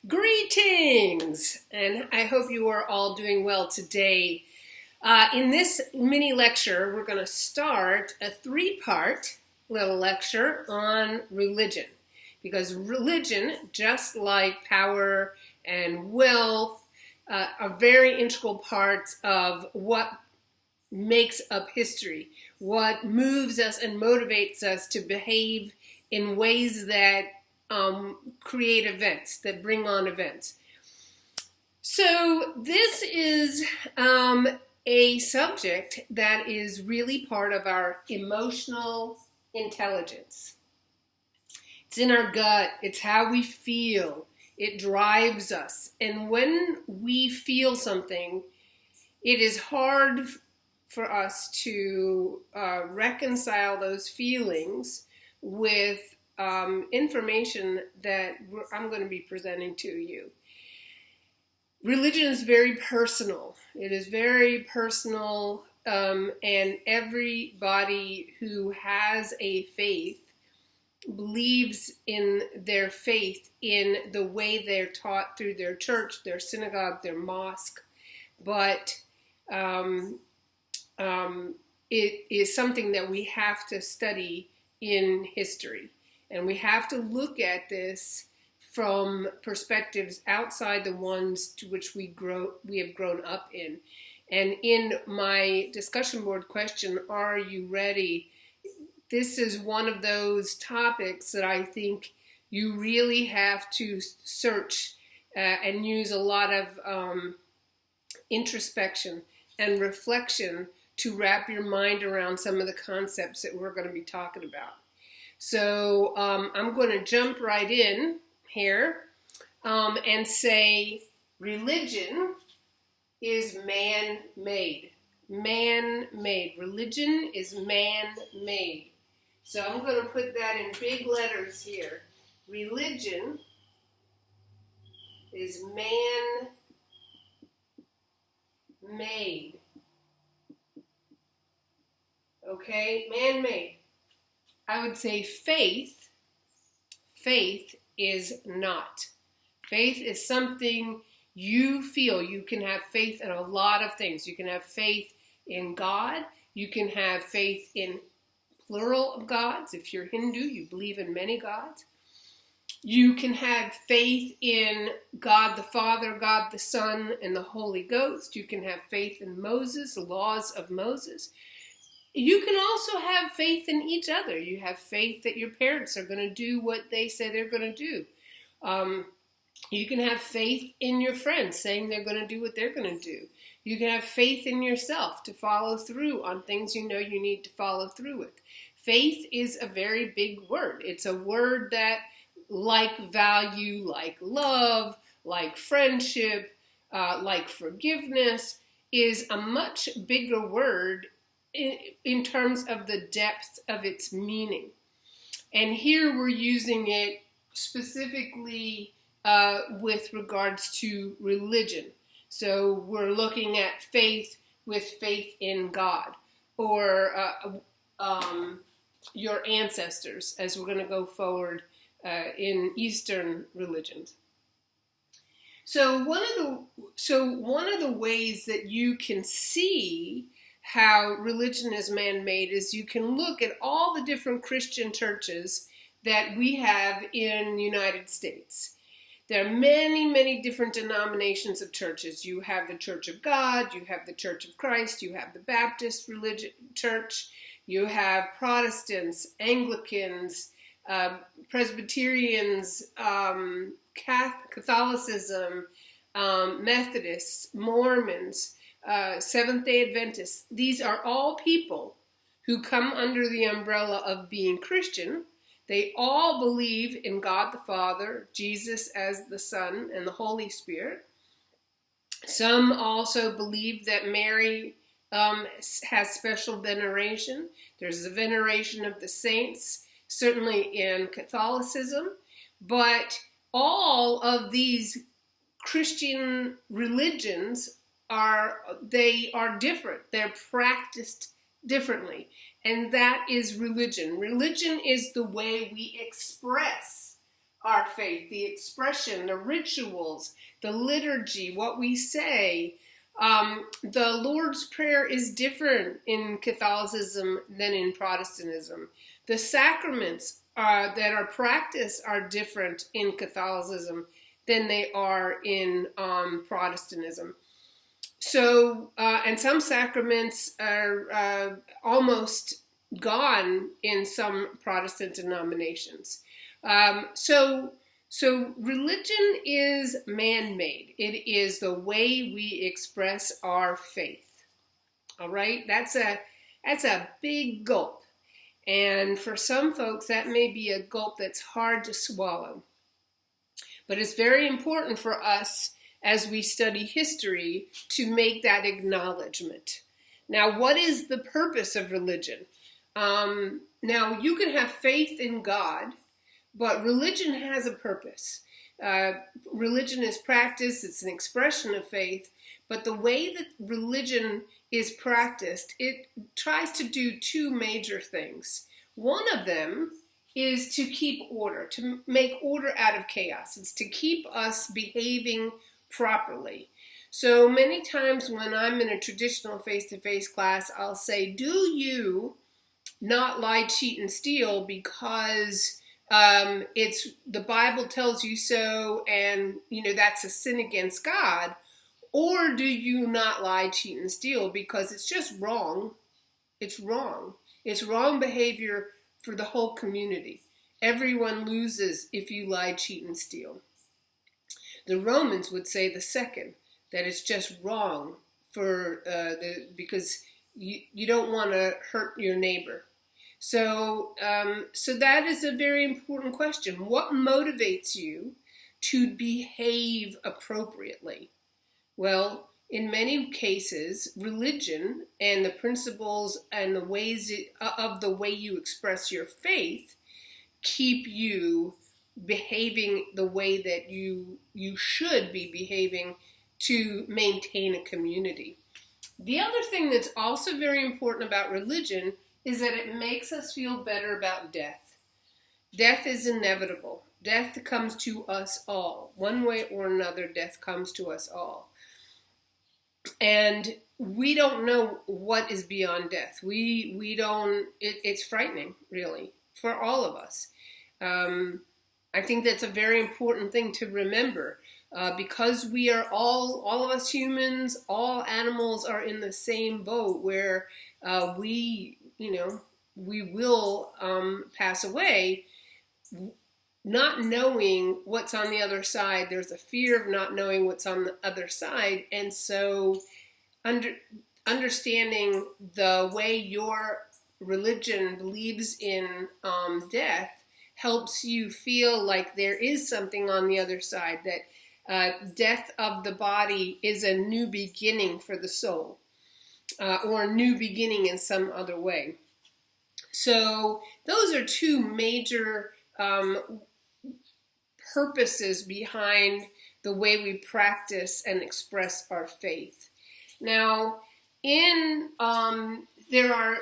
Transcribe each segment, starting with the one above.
Greetings, and I hope you are all doing well today. In this mini lecture, we're going to start a three-part little lecture on religion, because religion, just like power and wealth, are very integral parts of what makes up history, what moves us and motivates us to behave in ways that create events, that bring on events. So this is a subject that is really part of our emotional intelligence. It's in our gut. It's how we feel. It drives us. And when we feel something, it is hard for us to reconcile those feelings with information that I'm going to be presenting to you. Religion is very personal. It is very personal, and everybody who has a faith believes in their faith in the way they're taught through their church, their synagogue, their mosque, but it is something that we have to study in history. And we have to look at this from perspectives outside the ones to which we have grown up in. And in my discussion board question, are you ready? This is one of those topics that I think you really have to search and use a lot of introspection and reflection to wrap your mind around some of the concepts that we're going to be talking about. So I'm going to jump right in here and say religion is man-made. Man-made. Religion is man-made. So I'm going to put that in big letters here. Religion is man-made. Okay, man-made. I would say faith is not. Faith is something you feel. You can have faith in a lot of things. You can have faith in God. You can have faith in plural of gods. If you're Hindu, you believe in many gods. You can have faith in God the Father, God the Son, and the Holy Ghost. You can have faith in Moses, the laws of Moses. You can also have faith in each other. You have faith that your parents are going to do what they say they're going to do. You can have faith in your friends saying they're going to do what they're going to do. You can have faith in yourself to follow through on things you know you need to follow through with. Faith is a very big word. It's a word that, like value, like love, like friendship, like forgiveness, is a much bigger word in terms of the depth of its meaning. And here we're using it specifically with regards to religion. So we're looking at faith with faith in God, or your ancestors, as we're going to go forward in Eastern religions. So one of the ways that you can see how religion is man-made is you can look at all the different Christian churches that we have in the United States. There are many, many different denominations of churches. You have the Church of God, you have the Church of Christ, you have the Baptist religion church, you have Protestants, Anglicans, Presbyterians, Catholicism, Methodists, Mormons, Seventh-day Adventists. These are all people who come under the umbrella of being Christian. They all believe in God the Father, Jesus as the Son, and the Holy Spirit. Some also believe that Mary has special veneration. There's a veneration of the saints, certainly in Catholicism. But all of these Christian religions are different. They're practiced differently. And that is religion. Religion is the way we express our faith, the expression, the rituals, the liturgy, what we say. The Lord's Prayer is different in Catholicism than in Protestantism. The sacraments that are practiced are different in Catholicism than they are in Protestantism. So, and some sacraments are almost gone in some Protestant denominations. So religion is man-made. It is the way we express our faith. All right, that's a big gulp, and for some folks that may be a gulp that's hard to swallow. But it's very important for us as we study history to make that acknowledgement. Now, what is the purpose of religion? Now, you can have faith in God, but religion has a purpose. Religion is practice, it's an expression of faith, but the way that religion is practiced, it tries to do two major things. One of them is to keep order, to make order out of chaos. It's to keep us behaving properly. So many times when I'm in a traditional face-to-face class, I'll say, do you not lie, cheat, and steal because it's the Bible tells you so, and that's a sin against God? Or do you not lie, cheat, and steal because it's just wrong? It's wrong. It's wrong behavior for the whole community. Everyone loses if you lie, cheat, and steal. The Romans would say the second, that it's just wrong because you don't want to hurt your neighbor. So that is a very important question. What motivates you to behave appropriately? Well, in many cases, religion and the principles and the ways of the way you express your faith keep you behaving the way that you should be behaving to maintain a community. The other thing that's also very important about religion is that it makes us feel better about death. Death is inevitable. Death comes to us all. One way or another, death comes to us all. And we don't know what is beyond death. We don't, it's frightening, really, for all of us. I think that's a very important thing to remember. Because we are all of us humans, all animals are in the same boat where we will pass away, not knowing what's on the other side. There's a fear of not knowing what's on the other side, and so understanding the way your religion believes in death helps you feel like there is something on the other side, that death of the body is a new beginning for the soul, or a new beginning in some other way. So those are two major purposes behind the way we practice and express our faith. Now, there are,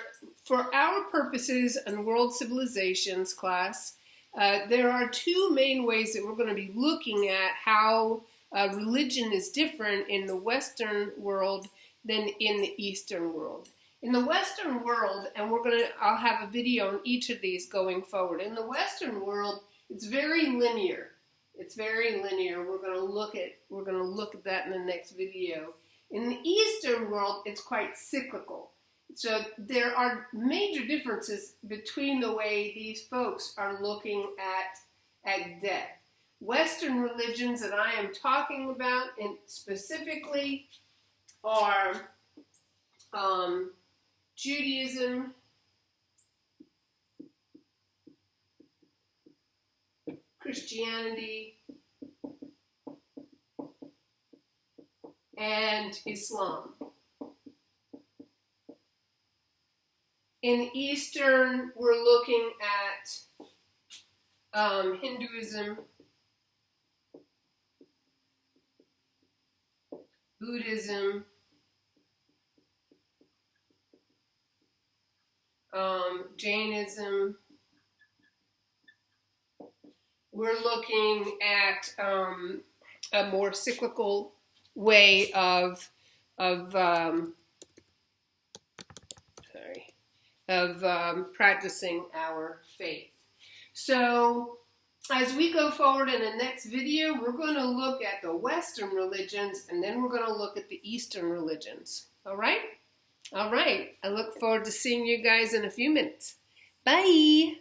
for our purposes in World Civilizations class, there are two main ways that we're going to be looking at how religion is different in the Western world than in the Eastern world. In the Western world, and I'll have a video on each of these going forward. In the Western world, it's very linear. It's very linear. We're going to look at that in the next video. In the Eastern world, it's quite cyclical. So there are major differences between the way these folks are looking at death. Western religions that I am talking about, and specifically, are Judaism, Christianity, and Islam. In Eastern, we're looking at Hinduism, Buddhism, Jainism. we're looking at a more cyclical way of practicing our faith. So as we go forward in the next video, we're going to look at the Western religions, and then we're going to look at the Eastern religions. All right? All right. I look forward to seeing you guys in a few minutes. Bye.